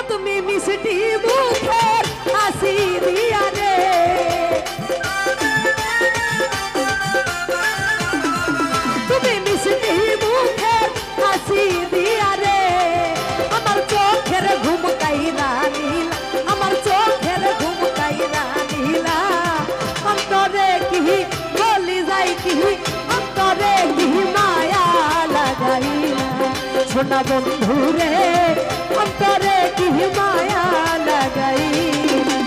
তুমি মিষ্টি মুখের হাসি দিয়া রে তুমি মিষ্টি মুখের হাসি দিয়া রে আমার চোখের ঘুম কাইরা নীলা আমার চোখের ঘুম কাইরা নীলা অন্তরে কি বলি যাই কি অন্তরে কি মায়া লাগাইলা সোনা বন্ধু রে অন্তরে কি মায়া লাগাইলা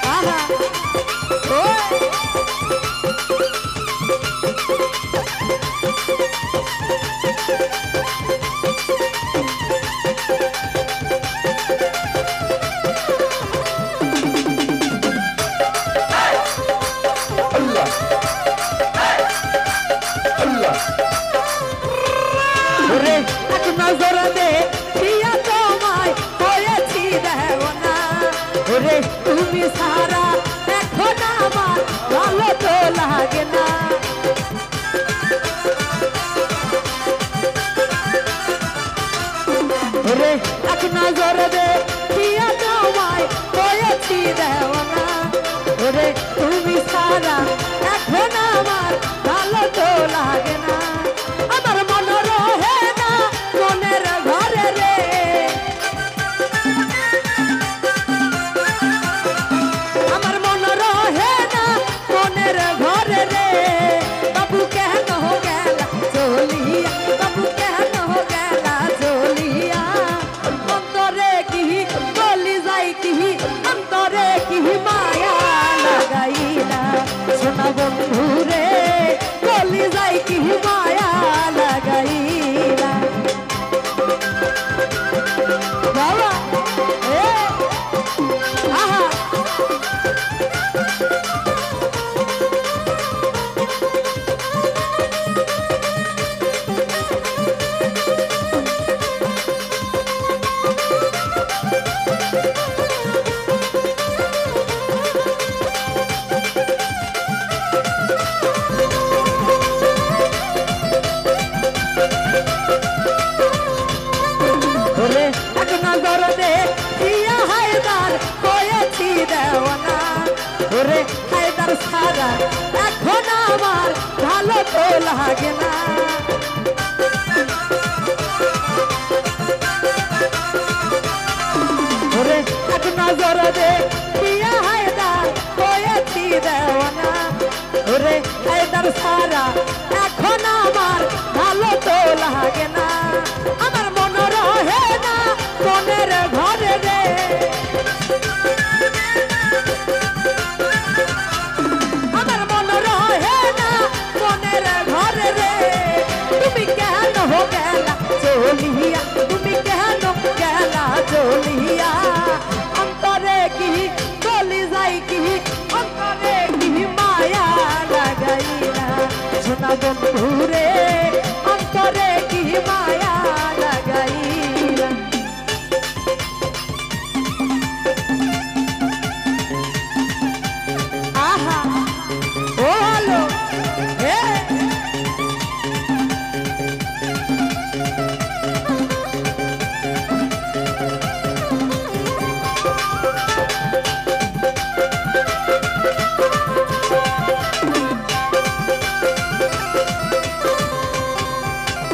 আহা ওরে এক নজর দে পিয়া তোমায় হয়েছি দেওনা ওরে তুমি সারা এখন আমার ভালো তো লাগে না ওরে এক নজর দে পিয়া তোমায় হয়েছি দেওনা ওরে তুমি সারা এখন আমার ভালো তো লাগে না আমার মন রহে না মনের ঘরে রে আমার মন রহে না মনের ঘরে রে বাবু কেন গেলা চলিয়া বাবু কেন গেলা চলিয়া অন্তরে কি বলি যাই কি অন্তরে কি মায়া লাগাইলা সোনা বন্ধু রে বলি যাই কি মায়া লাগাইলা বাবা আহা ওরে এক নজর দে পিয়া হায়দার হয়েছি দেওয়ানা ওরে হায়দার সারা এখন আমার ভালো তো লাগে না ওরে এক নজর দে পিয়া হায়দার হয়েছি দেওয়ানা ওরে হায়দার সারা এখন আমার ভালো তো লাগে না আমার মন রহে না মনের ঘরে রে আমার মন রহে না মনের ঘরে রে তুমি কেন গেলা চলিয়া তুমি কেন গেলা চলিয়া অন্তরে কি বলি যাই কি অন্তরে কি মায়া লাগাইলা সোনা বন্ধু রে অন্তরে কি মায়া লাগাইলা আহা ও হলো হে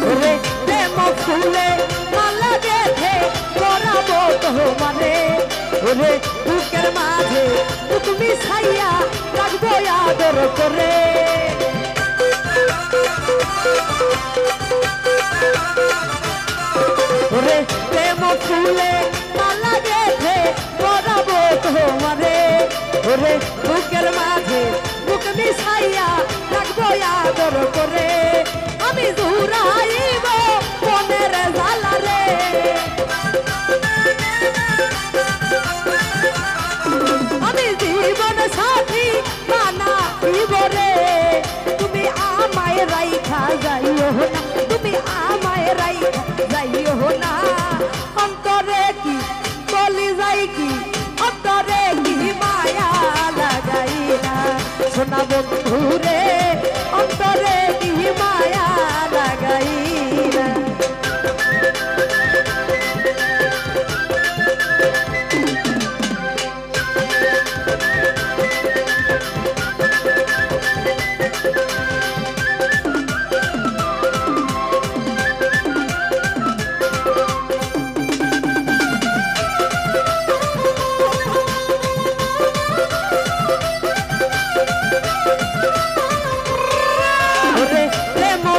ওরে প্রেম ফুলে মালা গেথে করাবো তোমারে ওরে বুকের মাঝে তুমি ছাইয়া রাখবো আদর করে ওরে প্রেম ফুলে মালা গেথে করাবো তোমারে ওরে বুকের মাঝে বুক মিশাইয়া রাখবো আদর করে আমি জুড়াইব মনের জ্বালা রে আমি জীবন সাথী বানাইব রে তুমি আমায় রাইখা যাইও না তুমি আমায় রাইখা যাইও না অন্তরে কি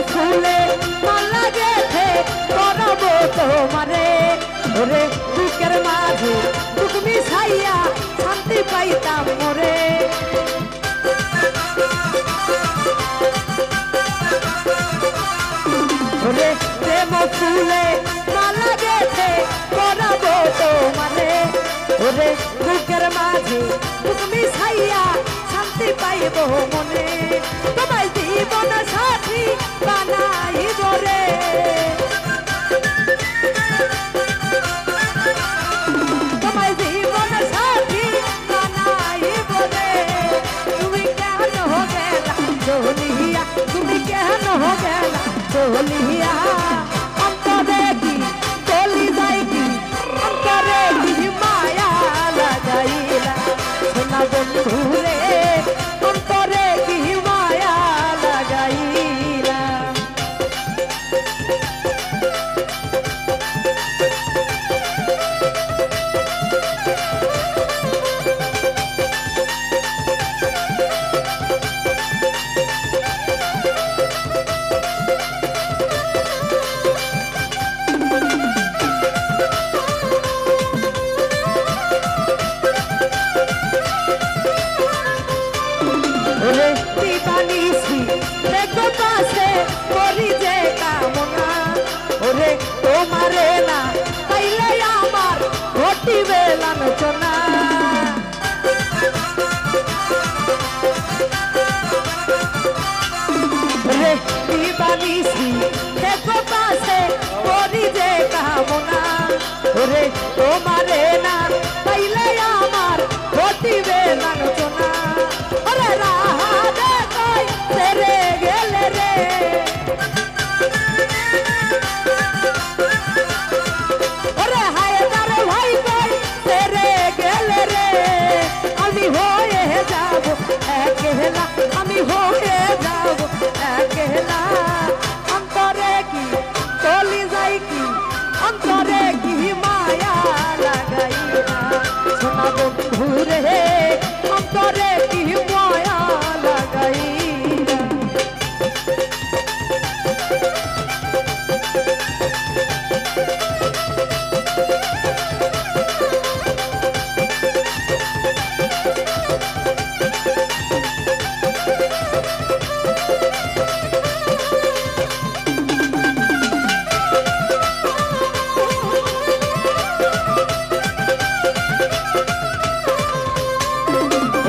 ফুলে মালা গেথে করবো তোমারে ওরে বুকের মাঝে বুক মিশাইয়া শান্তি পাইতাম মোরে ওরে প্রেম ফুলে মালা গেথে করবো তোমারে ওরে বুকের মাঝে বুক মিশাইয়া শান্তি পাইব মনে তোমায় জীবন সাথী বানাইব রে তোমায় জীবন সাথী বানাইব রে তুমি কেন গেলা চলিয়া তুমি কেন গেলা চলিয়া অন্তরে কি চলি যাই কি অন্তরে কি মায়া লাগাইলা সোনা বন্ধু রে অন্তরে কি মায়া লাগাইলা ওরে দিবানিসি দেখো পাশে করি যে কামনা ওরে তোমারে না পাইলে আমার ঘটিবে লাঞ্ছনা ওরে দিবানিসি দেখো পাশে করি যে কামনা ওরে তোমারে না পাইলে আমার ঘটিবে লাঞ্ছনা ওরে রাহা দে কই তেরে গেলে রে ওরে হায়দার ভাই কই তেরে গেলে রে আমি হয়ে যাব একলা আমি হয়ে যাব একলা অন্তরে কি চলি যাই কি অন্তরে কি মায়া লাগাইলা সোনা বন্ধু রে অন্তরে কি মায়া লাগাইলা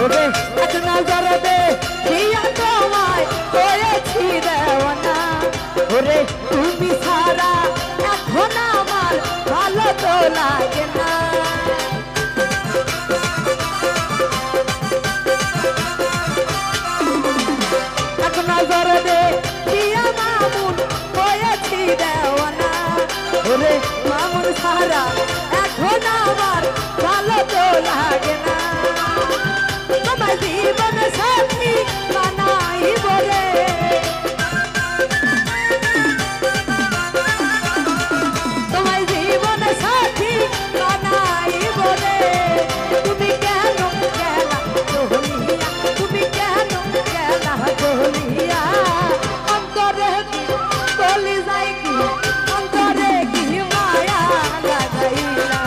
ওরে এক নজর দে দিয়া তোমায় করেছি দেওয়ানা ওরে তুমি সারা এখন আমার ভালো তো লাগে না এক নজর দে দিয়া মামুন করেছি দেওয়ানা ওরে মামুন সারা এখন আমার ভালো তো লাগে না তোমায় জীবন সাথী বানাইব রে তোমায় জীবন সাথী বানাইব রে তুমি কেন গেলা চলিয়া তুমি কেন গেলা চলিয়া অন্তরে কি চলি যাই কি অন্তরে কি মায়া লাগাইলা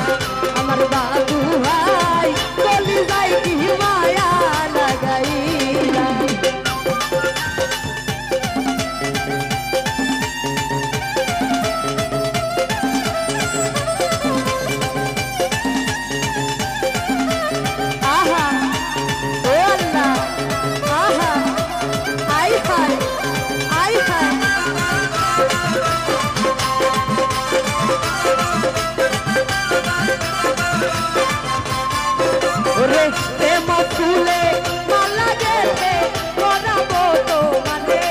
আমার বাবু ভাই চলি যাই কি মায়া লাগাইলা আহা ও আল্লাহ আহা আই হায় আই হায় ওরে প্রেম ফুলে মালা গেথে করাবো তোমারে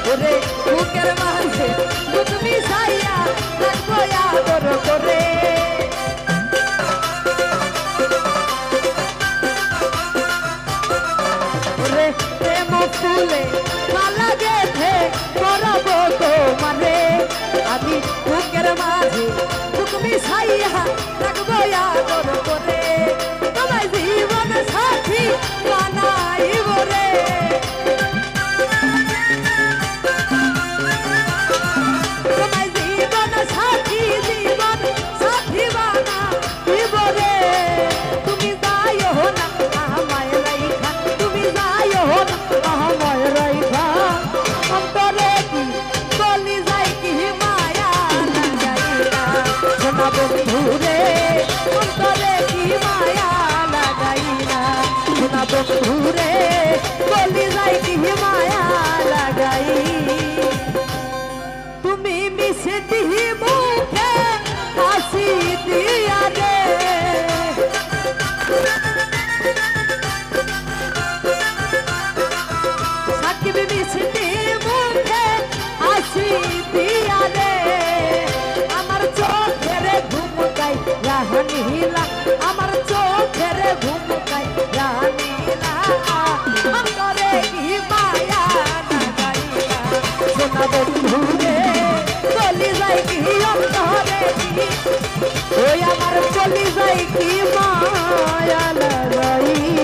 ওরে বুকের মাঝে বুক মিশাইয়া রাখবো আদর করে ওরে প্রেম ফুলে মালা গেথে করাবো তোমারে আমি বুকের মাঝে বুক মিশাইয়া রাখবো আদর করে তোমায় জীবন সাথী বানাইব রে মিষ্টি মুখে হাসি দিয়া রে আমার চোখের ঘুমকাই রাহানিলা আমার চোখের ঘুমকাই রাহানিলা অন্তরে কি মায়া না গাইলা সোনা বন্ধু রে চলি যাই কি অন্তরে কি ওই আমার চলি যাই কি মায়া লাগাইলা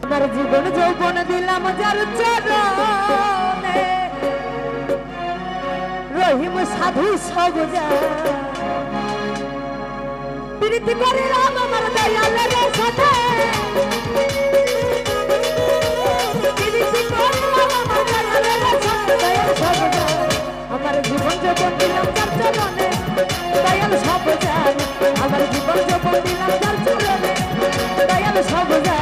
আমার জীবন যৌবন দিলাম যার চরণে রহিম সাধু সবজা প্রীতি করিলাম আমার দয়ালের সাথে প্রীতি করিলাম আমার দয়ালের সাথে দয়াল সবজা আমার জীবন যৌবন দিলাম যার চরণে দয়াল সবজা আমার জীবন যৌবন দিলাম যার চরণে দয়াল সবজা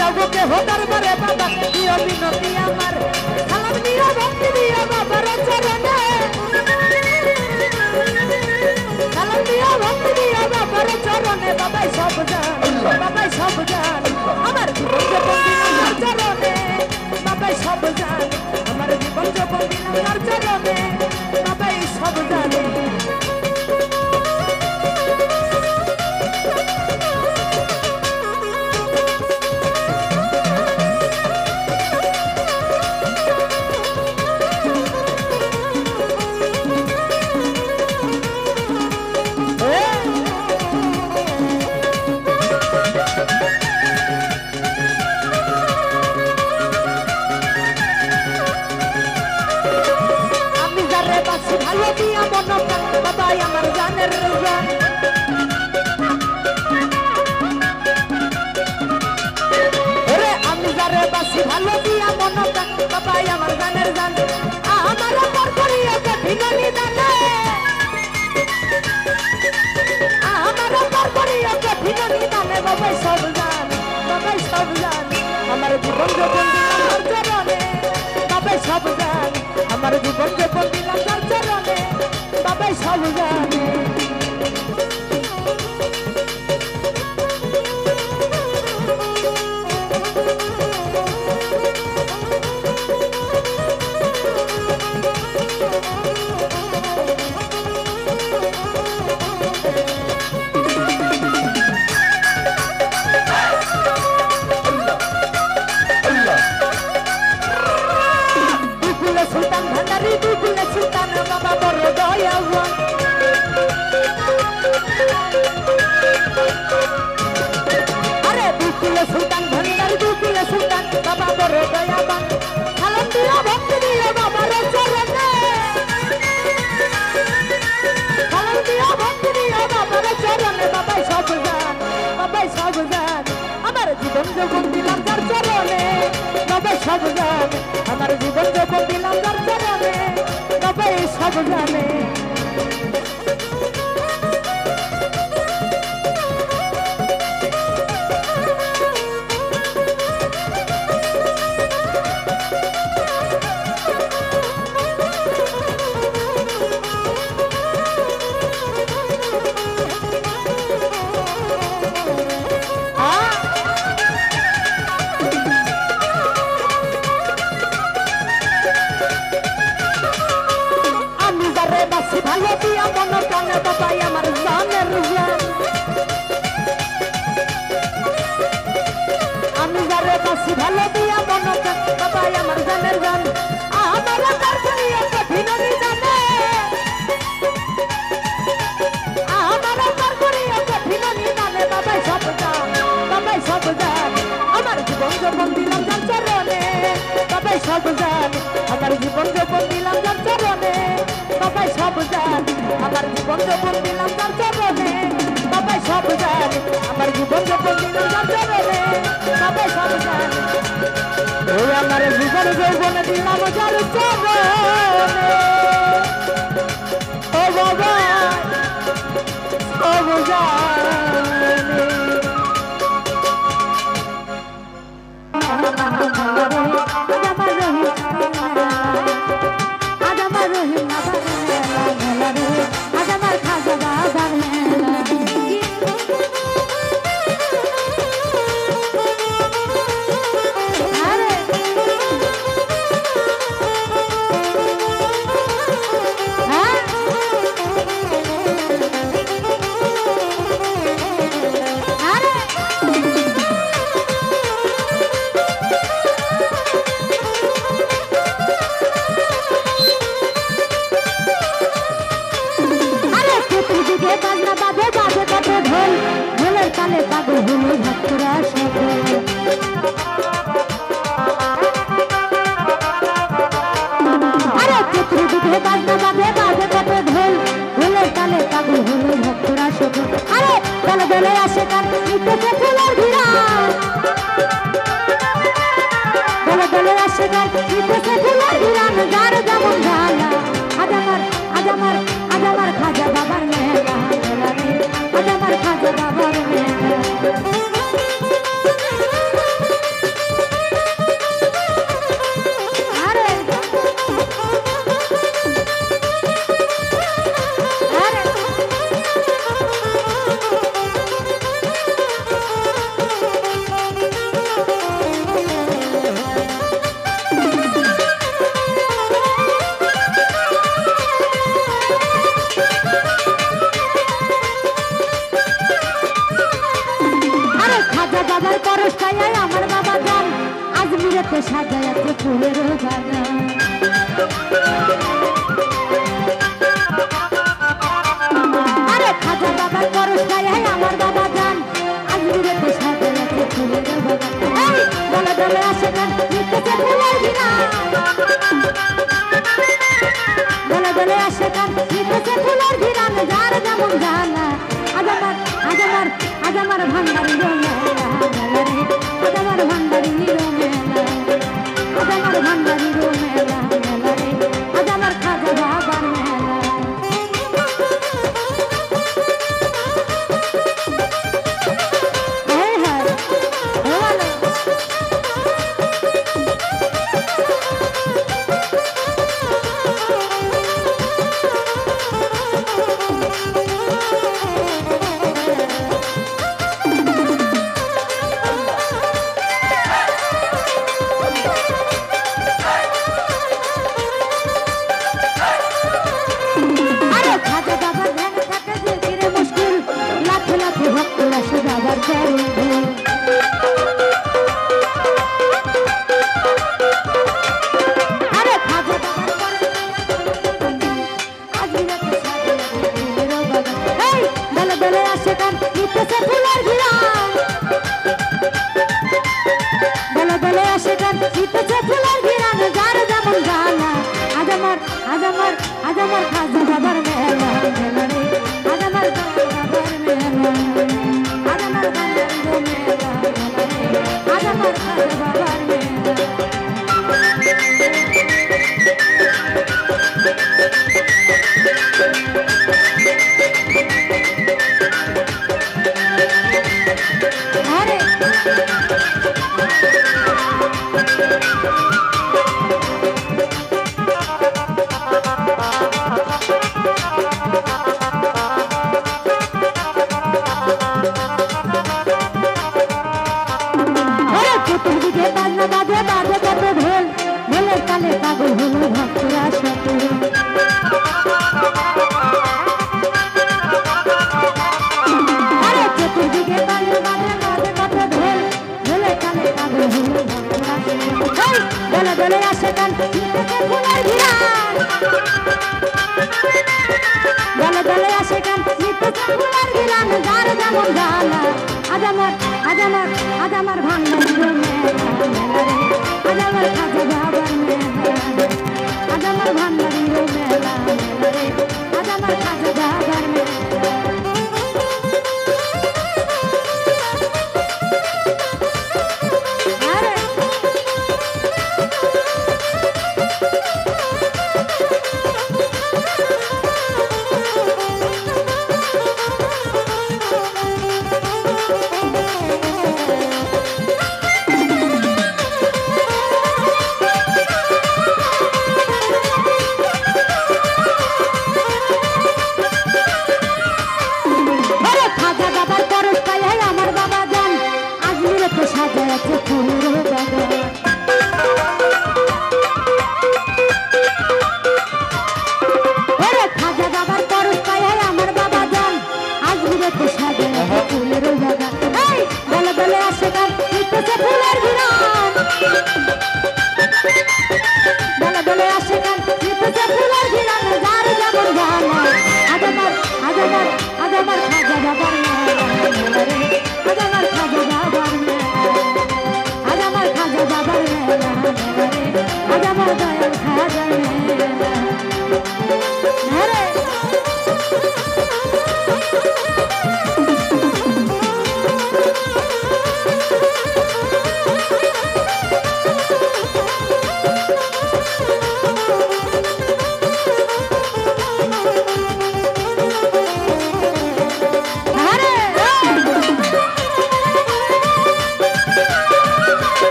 জগতে হোদার বারে বাবা দিও বিনতি আমার সালাম দিও ভক্তি দিও বাবার চরণে সালাম দিও ভক্তি দিও বাবার চরণে বাবাই সব জান আমার জীবন যখন দিলাম চরণে বাবাই সব জান আমার জীবন যখন দিলাম চরণে বাবাই সব জানে ভালো দিয়া মন বাবাই আমার জানের জান ওরে আমি যারে বাসি ভালো দিয়া মন বাবাই আমার জানের জান আমার পর করিয়া কঠিননি দানে আমার পর করিয়া কঠিননি দানে বাবাই সব জান আমার জীবন যখন দিলাম চরণে সব জানে জীবন যখন দিলাম যার চরণে সবাই সব জানে আমার জীবন যখন দিলাম যার চরণে সবাই সব জানে ভালো দিয়া মন কানে বাবাই আমার জানের জান আমি যারে বাসি ভালো দিয়া মন কানে বাবাই আমার জানের জান আমার তার করিয়া কঠিন জানে আমার তার করিয়া কঠিন জানে বাবাই সব জান আমার জীবন যখন দিলাম যার চরণে বাবাই সব জান আমার জীবন যখন দিলাম যার চরণে বাবাই সব জানে আমার জীবন যখন দিলাম যার চরণে বাবাই সব জানে আমার জীবন যখন দিলাম যার চরণে বাবাই সব জানে ও আমার জীবন যৌবন দিলাম যার চরণে ও বাবা সব জানে খাজা বাবার মেলা আমার খাজা বাবার মেলা বাবার পরশ খাইয়া আমার বাবা যান আজমিরেতে সাজায়াতে ফুলের বাগান আরে খাজা বাবার পরশ খাইয়া আমার বাবা যান আজমিরেতে সাজায়াতে ফুলের বাগান দলে দলে আসে গান নিতেছে ফুলের বিনা দলে দলে আসে গান নিতেছে ফুলের বিনা যার যেমন জানা আজ আমার ভান্ডারি রোমেলা আমার ভান্ডারি রোমেলা আমার ভান্ডারি রোমেলা আশিকান নিতেছে ফুলের ঘিরান দলে দলে আশিকান নিতেছে ফুলের ঘিরান যার যেমন জানা আজ আমার খাজা বাবার মেলা মেলা রে আজ আমার বাবার মেলা আজ আমার বাবার মেলা আজ আমার খাজা বাবার মেলা চতুর্দিকে বাজনা বাজে বাজে কত ঢোল ঢোলের তালে পাগল হলো ভক্তরা সকল আরে চতুর্দিকে বাজনা বাজে বাজে কত ঢোল ঢোলের তালে পাগল হলো ভক্তরা সকল দলে দলে আসে গান নিতেছে ফুলের ঘিরান দলে দলে আসে গান নিতেছে ফুলের ঘিরান যার যেমন জানা আজ আমার ভান্ডারির মেলা মেলা রে আজ আমার খাজা বাবার মেলা আজ আমার ভান্ডারির মেলা মেলা রে আজ আমার খাজা বাবার মেলা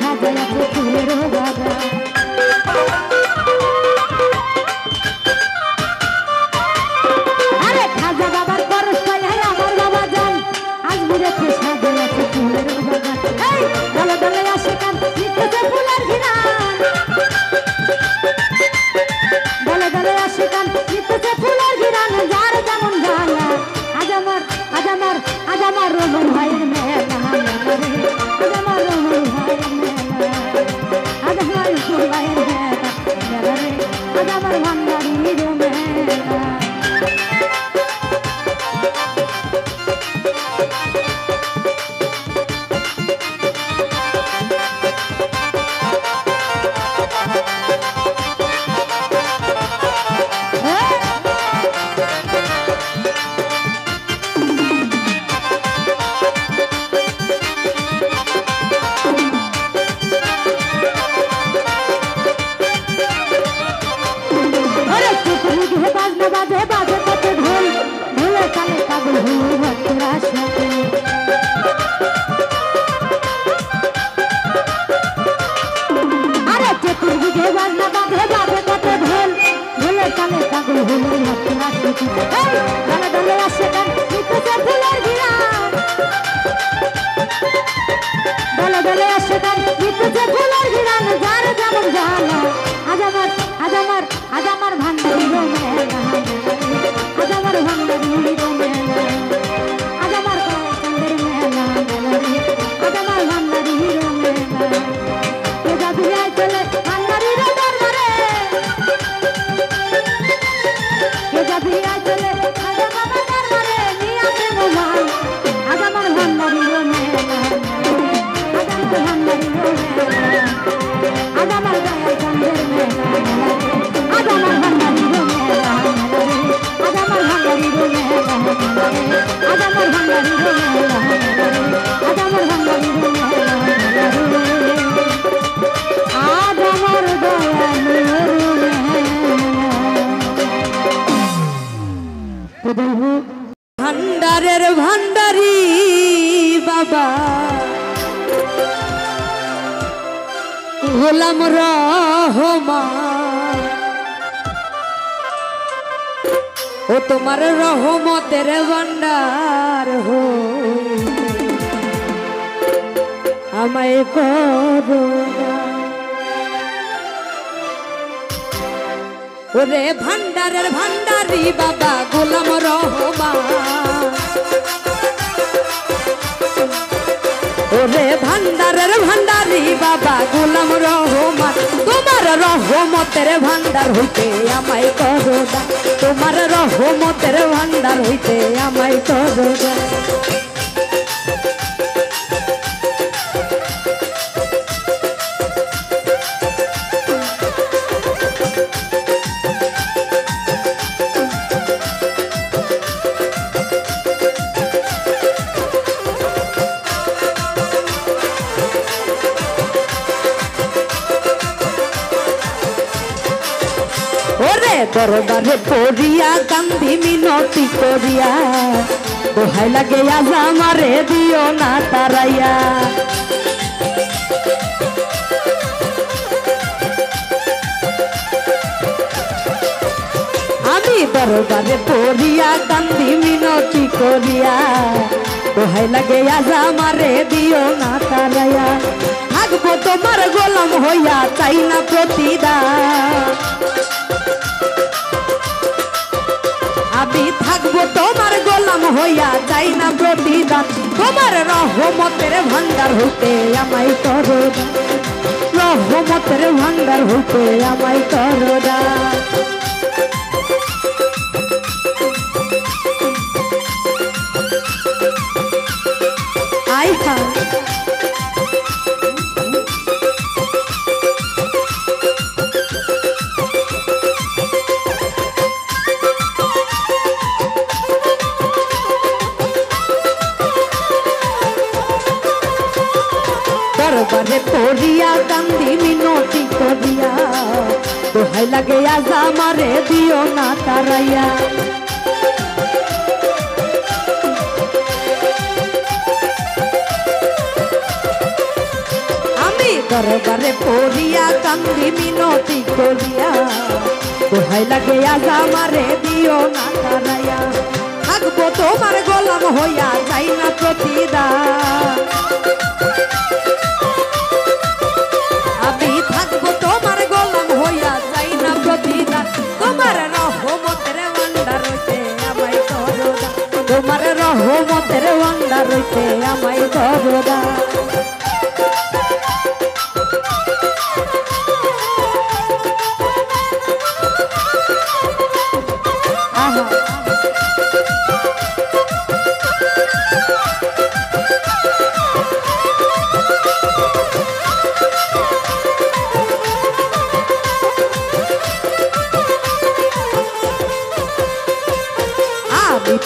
সাজাচ্ছে ফুলের বাগান ওরে খাজা বাবার পরশ পায় আমার বাবা জান আজমিরেতে সাজাচ্ছে ফুলের বাগান এই দলে দলে আসে গান নিতেছে ফুলের ঘিরান দলে দলে আসে গান নিতেছে ফুলের ঘিরান যার যেমন জানা আজ আমার খাজা বাবার মেলা রে আজ আমার খাজা বাবার মেলা আজ আমার খাজা বাবার মেলা মেলা রে আজ আমার দয়াল খাজার মেলা রে ভান্ডারি ভান্ডারের ভান্ডারি বাবা গোলাম রহমান ও তোমার রহমতের ভান্ডার আমায় করো ওরে ভান্ডারের ভান্ডারি বাবা গোলাম রহমান ওরে ভান্ডারের ভান্ডারি বাবা গোলাম রহমান তোমার রহমতের ভান্ডার হইতে আমায় করো দান তোমার রহমতের ভান্ডার হইতে আমায় করো দান দরবারে পড়িয়া কান্দি মিনতি করিয়া দোহাই লাগে আজ আমারে দিও না তারাইয়া আমি দরবারে পড়িয়া কান্দি মিনতি করিয়া দোহাই লাগে আজ আমারে দিও না তারাইয়া থাকবো তোমার গোলাম হইয়া চাই না প্রতিদান আমি থাকবো তোমার গোলাম হইয়া চাই না প্রতিদান তোমার রহমতের ভান্ডার হইতে আমায় করো রহমতের ভান্ডার হইতে আমায় করো আই হা দরবারে পড়িয়া কান্দি মিনতি করিয়া দোহাই লাগে আজ আমারে দিও না তারাইয়া আমি দরবারে পড়িয়া কান্দি মিনতি করিয়া দোহাই লাগে আজ আমারে দিও না তারাইয়া থাকবো তোমার গোলাম হইয়া চাই না প্রতিদান তোমার গোলাম হইয়া চাই না প্রতিদান তোমার রহমতের ভান্ডার হইতে আমায় করো দান তোমার রহমতের ভান্ডার হইতে আমায় করো দান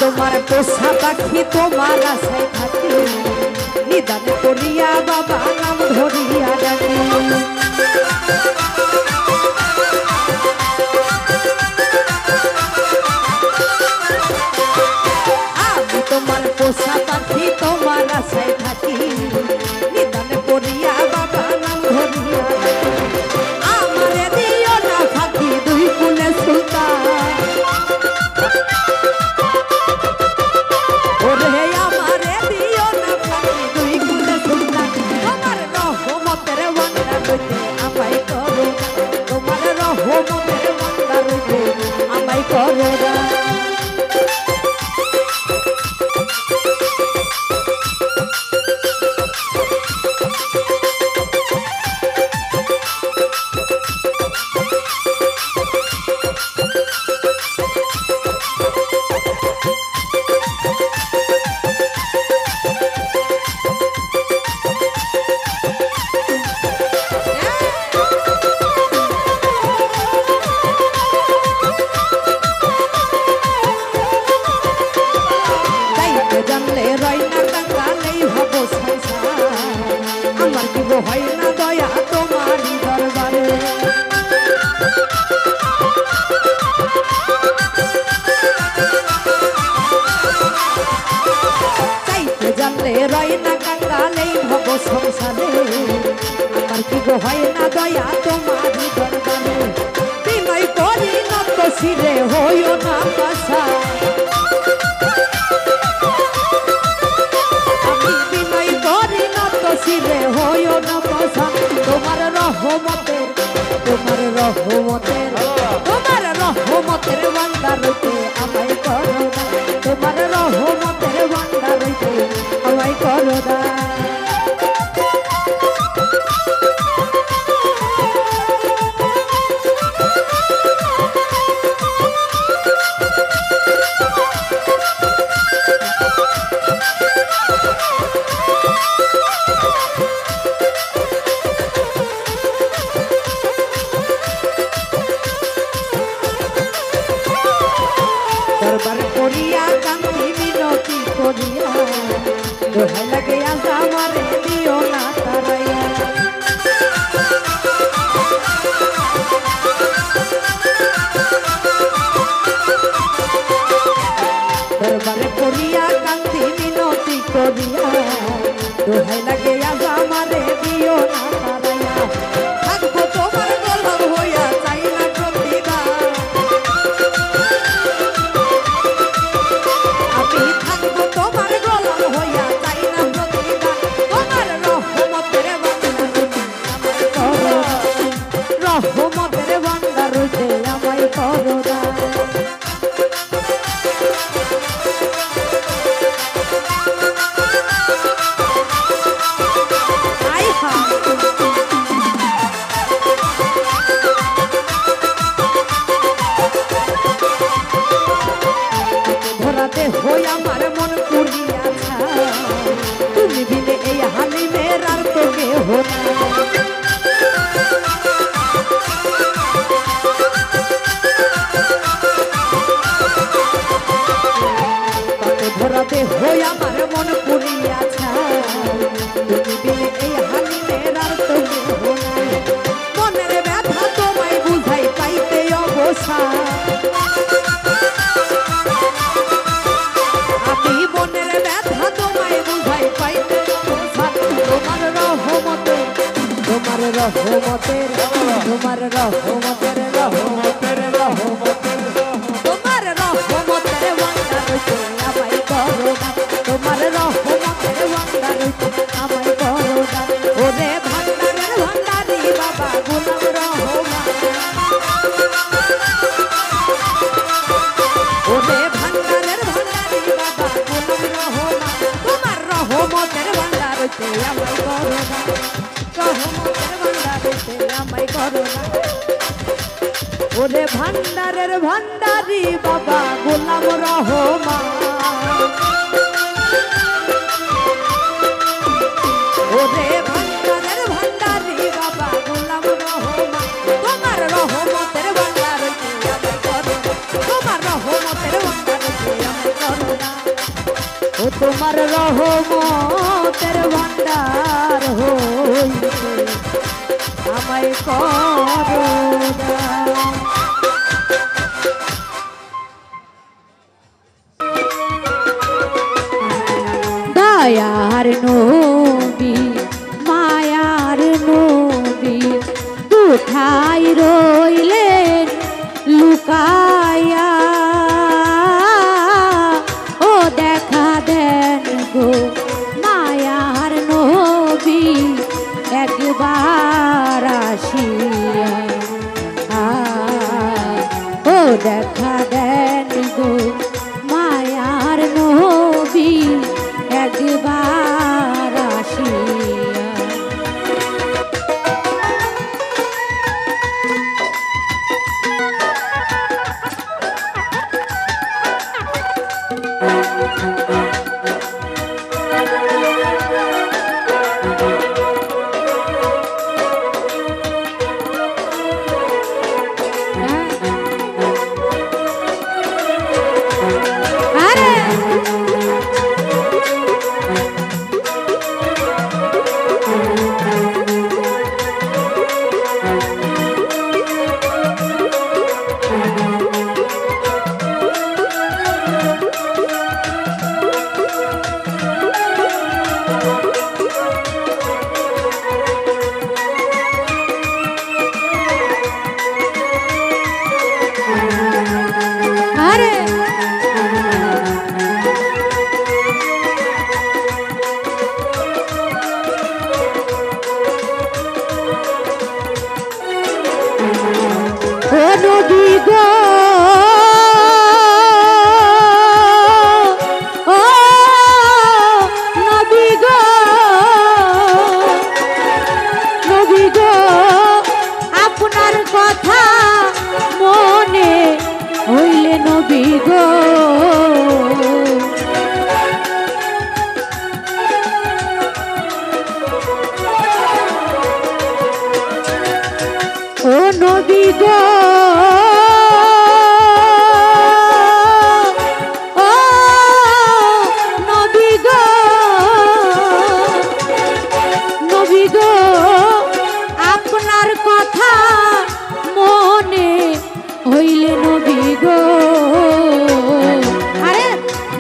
তোমার পোষা পাখি তোমার আশায় থাকি নিদান করিয়া বাবা নাম ধরিয়া ডাকি আমি তোমার পোষা পাখি তোমার আশায় থাকি নিদান করিয়া বাবা নাম ধরিয়া ডাকি আমারে দিও না ফাঁকি দুই কুলে সুলতান আমায় করো হয় না দয়া তোমারই দরবারে চাইতে জানলে রয় না কাঙ্গালেই ভব সংসারে আমার কি গো হয় না দয়া তোমারই দরবারে বিনয় করি নত শিরে হইও না পাশা আমি বিনয় করি নত শিরে হইও না পাশা তোমার রহমতের ভান্ডারতে আমায় করো না তোমার রহমতের ভান্ডারতে আমায় করো না দরবার করিয়া কান্তি মিনতি করিয়া দোহাই লাগে আজ আমারে দিও না তারাইয়া দরবার করিয়া কান্তি মিনতি করিয়া দোহাই লাগে আজ আমারে দিও না তারাইয়া থাকবো তোমার গোলাম হইয়া চাই না প্রতিভা আমি থাকবো তোমার গোলাম হইয়া চাই না প্রতিভা তোমার রহমতের ভান্ডারতে আমায় করো না ধরাতে হই আমার মন পুরিয়াছা তুমি বিনে এই হালিমের আর তো কেহ না ধরাতে হই আমার মন পুরিয়াছা তুমি বিনে এই হালিমের আর তো কেহ না মনের ব্যথা তোমায় বুঝাই পাইতে অবসা আমি মনের ব্যথা তোমায় বুঝাই পাইতে তোমার রহমতের তোমার রহমতের ভান্ডারতে আমায় করো না তোমার রহমতের ভান্ডারতে আমায় করো না ওরে ভান্ডারের ভান্ডারি বাবা গোলাম রহমান ওরে ভান্ডারের ভান্ডারি বাবা গোলাম রহমান তোমার রহমতের ভান্ডারতে আমায় করো না রহমতের ভান্ডারতে আমায় করো না ওরে ভান্ডারের ভান্ডারি বাবা গোলাম রহমান ওরে ভান্ডারের ভান্ডারি বাবা গোলাম রহমান তোমার রহমতের ভান্ডারতে আমায় করো না তোমার রহমতের ভান্ডারতে আমায় করো না ও তোমার রহমতের ভান্ডার হইতে আমায় করো না দয়ার নবী মায়ার নবী কোথায় রইলেন লুকায়া ও দেখা দেন গো মায়ার নবী একবার আসিয়া ও দেখা দেন গো মায়ার নবী একবার আসিয়া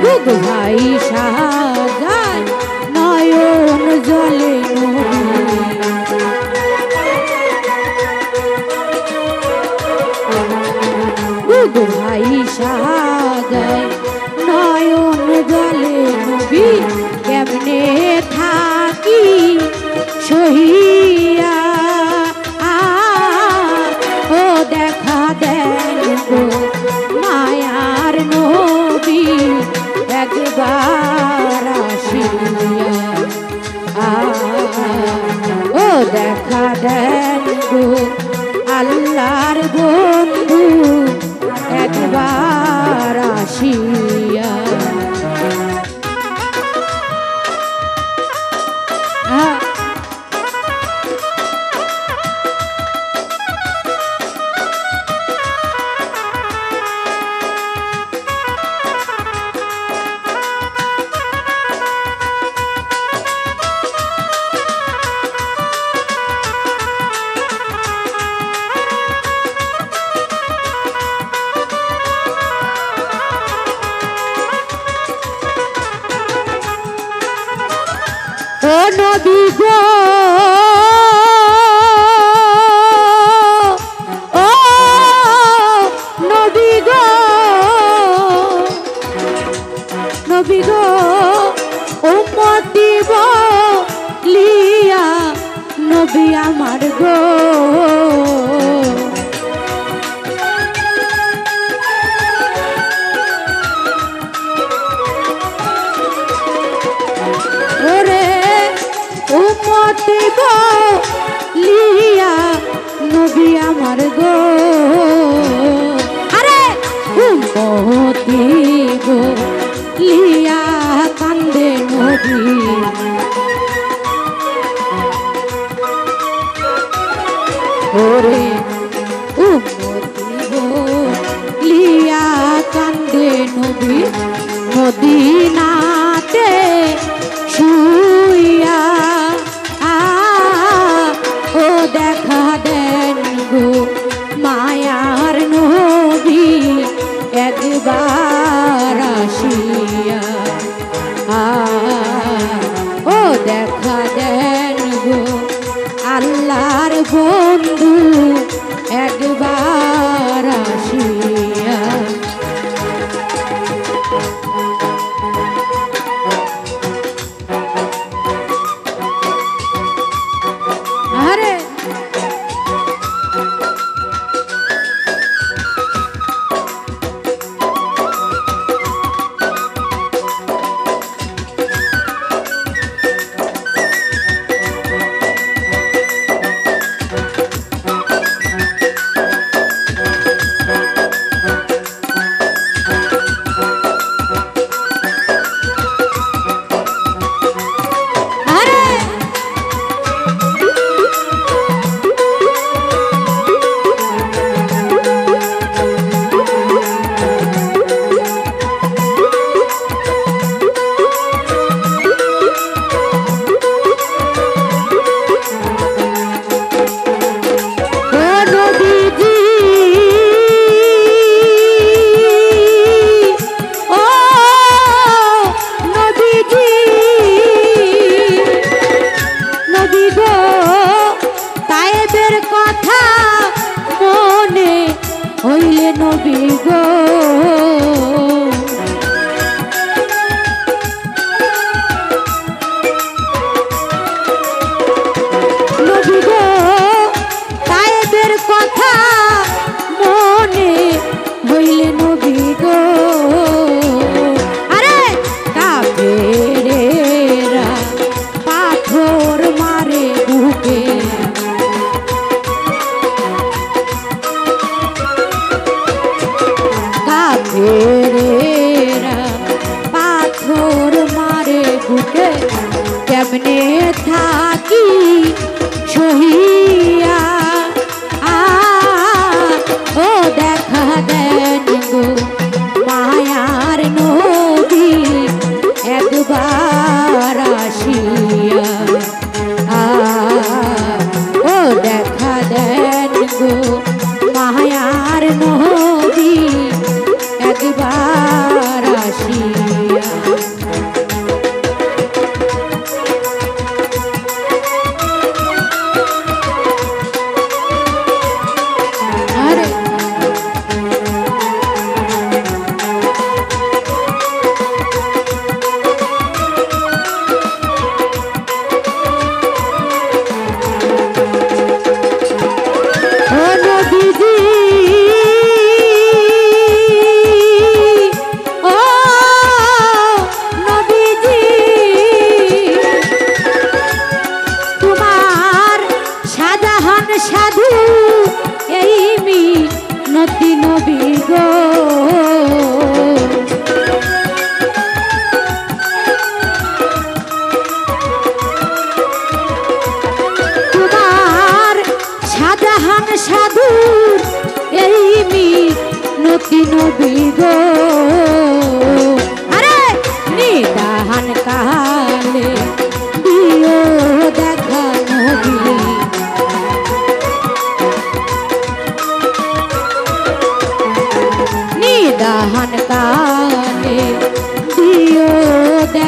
দুধ ভাই সাজায় নয়ন জলে দুধ ভাই সাজায় নয়ন জলে নবী কেমনে থাকি সহিয়া ও দেখা দেন গো মায়ার নবী একবার আসিয়া ও দেখা দেন গো আল্লাহর বন্ধু একবার আসিয়া ও নবী গো ও নবী গো নবী গো উম্মতি বলিয়া নবী আমার গো উম্মতি বলিয়া নবী আমার গো আরে উম্মতি বলিয়া কান্দে নবী ওরে উম্মতি বলিয়া কান্দে নবী মদিনাতে শুইয়া ও দেখা দেন গো মায়ার নবী একবার আসিয়া ও দেখা দেন গো আল্লাহর বন্ধু একবার আসিয়া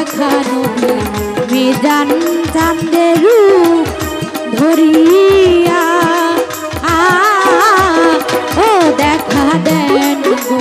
দেখা নবী মিজান চাঁদের রূপ ধরিয়া ও দেখা দেন গো